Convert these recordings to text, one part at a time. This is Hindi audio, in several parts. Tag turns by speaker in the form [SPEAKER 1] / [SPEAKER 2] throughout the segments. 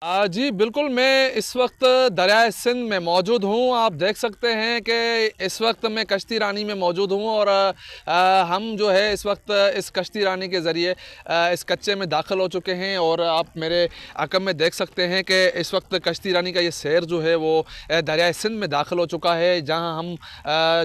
[SPEAKER 1] जी बिल्कुल, मैं इस वक्त दरियाए सिंध में मौजूद हूँ। आप देख सकते हैं कि इस वक्त मैं कश्ती रानी में मौजूद हूँ और हम जो है इस वक्त इस कश्ती रानी के ज़रिए इस कच्चे में दाखिल हो चुके हैं और आप मेरे अकब में देख सकते हैं कि इस वक्त कश्ती रानी का ये सैर जो है वो दरियाए सिंध में दाखिल हो चुका है, जहाँ हम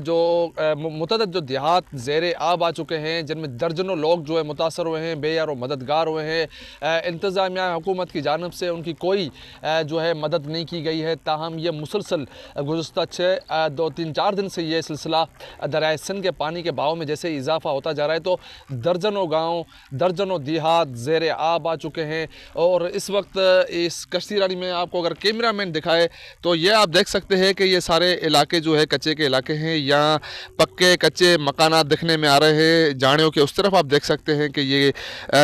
[SPEAKER 1] जो मुतअद्दिद जो देहात ज़ेर आब आ चुके हैं, जिनमें दर्जनों लोग जो है मुतासर हुए हैं, बेयार व मददगार हुए हैं। इंतज़ामिया हुकूमत की जानिब से उनकी कोई जो है मदद नहीं की गई है। ताहम ये मुसलसल गुज़श्ता 2-3-4 दिन से ये सिलसिला दरियाए सिंध के पानी के बहाव में जैसे इजाफ़ा होता जा रहा है, तो दर्जनों गाँव, दर्जनों देहात ज़ेर आब आ चुके हैं। और इस वक्त इस कश्ती रानी में आपको अगर कैमरा मैन दिखाए तो ये आप देख सकते हैं कि ये सारे इलाके जो है कच्चे के इलाके हैं। यहाँ पक्के कच्चे मकानात दिखने में आ रहे हैं। जानियों के उस तरफ आप देख सकते हैं कि ये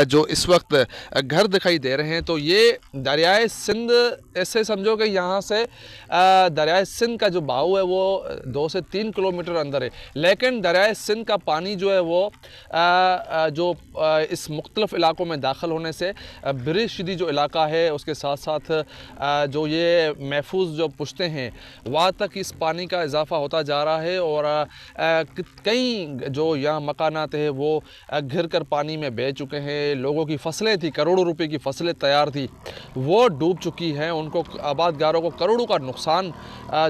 [SPEAKER 1] जो इस वक्त घर दिखाई दे रहे हैं, तो ये दरियाए सिंध, ऐसे समझो कि यहाँ से दरियाए सिंध का जो बहाव है वो 2 से 3 किलोमीटर अंदर है, लेकिन दरियाए सिंध का पानी जो है वो इस मुख्तलिफ़ इलाकों में दाखिल होने से बिर शिदी जो इलाका है उसके साथ साथ जो ये महफूज जो पुश्तें हैं वहाँ तक इस पानी का इजाफ़ा होता जा रहा है। और कई जो यहाँ मकानात है वो घिर कर पानी में बह चुके हैं। लोगों की फसलें थी, करोड़ों रुपए की फसलें तैयार थी, वो डूब चुकी हैं। उनको आबादगारों को करोड़ों का नुकसान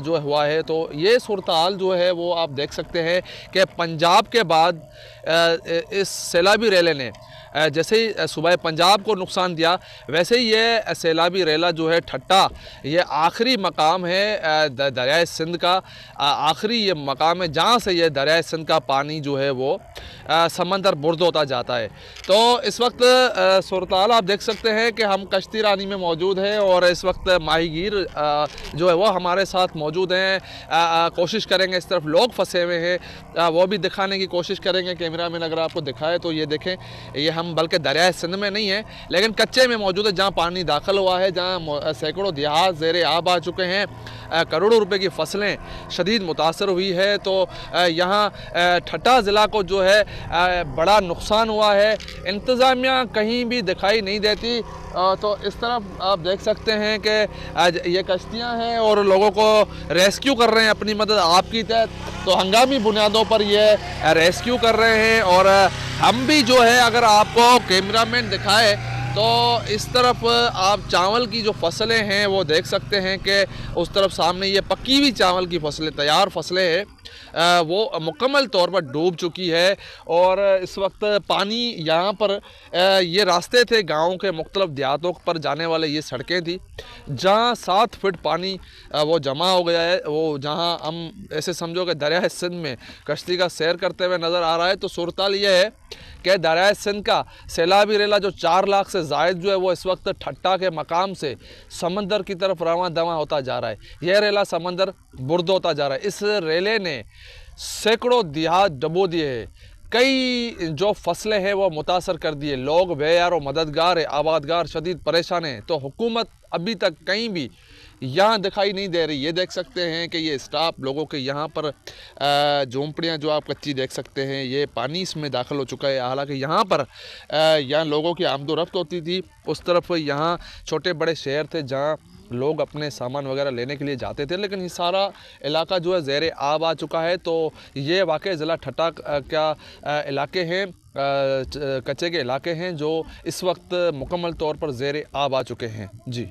[SPEAKER 1] जो हुआ है। तो ये सूरत हाल जो है वो आप देख सकते हैं कि पंजाब के बाद इस सैलाबी रेले ने जैसे ही सूबा पंजाब को नुकसान दिया, वैसे ही ये सैलाबी रेला जो है ठट्टा, ये आखिरी मकाम है दरियाए सिंध का। आखिरी ये मकाम है जहाँ से ये दरियाए सिंध का पानी जो है वो समंदर बुर्द होता जाता है। तो इस वक्त सूरत हाल आप देख सकते हैं कि हम कश्ती रानी में मौजूद हैं और इस वक्त माहीगीर जो है वो हमारे साथ मौजूद हैं। कोशिश करेंगे, इस तरफ लोग फंसे हुए हैं वो भी दिखाने की कोशिश करेंगे। कैमरा मैन अगर आपको दिखाए तो ये देखें, ये हम बल्कि दरियाए सिंध में नहीं है लेकिन कच्चे में मौजूद है, जहाँ पानी दाखिल हुआ है, जहाँ सैकड़ों देहात ज़ेर आब आ चुके हैं, करोड़ों रुपए की फसलें शदीद मुतासर हुई है। तो यहाँ ठट्टा ज़िला को जो है बड़ा नुकसान हुआ है। इंतज़ामिया कहीं भी दिखाई नहीं देती। तो इस तरफ आप देख सकते हैं कि ये कश्तियाँ हैं और लोगों को रेस्क्यू कर रहे हैं अपनी मदद आपकी तहत। तो हंगामी बुनियादों पर ये रेस्क्यू कर रहे हैं। और हम भी जो है, अगर आपको कैमरा मैन दिखाए तो इस तरफ आप चावल की जो फसलें हैं वो देख सकते हैं कि उस तरफ सामने ये पकी हुई चावल की फसलें, तैयार फसलें हैं, वो मुकम्मल तौर पर डूब चुकी है। और इस वक्त पानी यहाँ पर ये रास्ते थे गाँव के मुख्तलिफ देहातों पर जाने वाले, ये सड़कें थी जहाँ 7 फीट पानी वो जमा हो गया है। वो जहाँ हम ऐसे समझो कि दरियाए सिंध में कश्ती का सैर करते हुए नज़र आ रहा है। तो सूरत हाल ये है कि दरियाए सिंध का सैलाबी रेला जो 4 लाख से ज़ायद जो है वो इस वक्त ठट्टा के मकाम से समंदर की तरफ रवां दवा होता जा रहा है। यह रेला समंदर बुर्द होता जा रहा है। इस रेले ने सैकड़ों देहात डबो दिए हैं, कई जो फसलें हैं वो मुतासर कर दिए। लोग बेयार और मददगार है, आबादगार शदीद परेशान हैं। तो हुकूमत अभी तक कहीं भी यहाँ दिखाई नहीं दे रही। ये देख सकते हैं कि ये स्टाफ लोगों के यहाँ पर झोंपड़ियाँ जो आप कच्ची देख सकते हैं, ये पानी इसमें दाखिल हो चुका है। हालांकि यहाँ पर यहाँ लोगों की आमदोरफ्त होती थी, उस तरफ यहाँ छोटे बड़े शहर थे जहाँ लोग अपने सामान वगैरह लेने के लिए जाते थे, लेकिन ये सारा इलाका जो है ज़ेर आब आ चुका है। तो ये वाक़ई ज़िला ठट्टा का इलाके हैं, कच्चे के इलाके हैं जो इस वक्त मुकम्मल तौर पर ज़ेर आब आ चुके हैं। जी।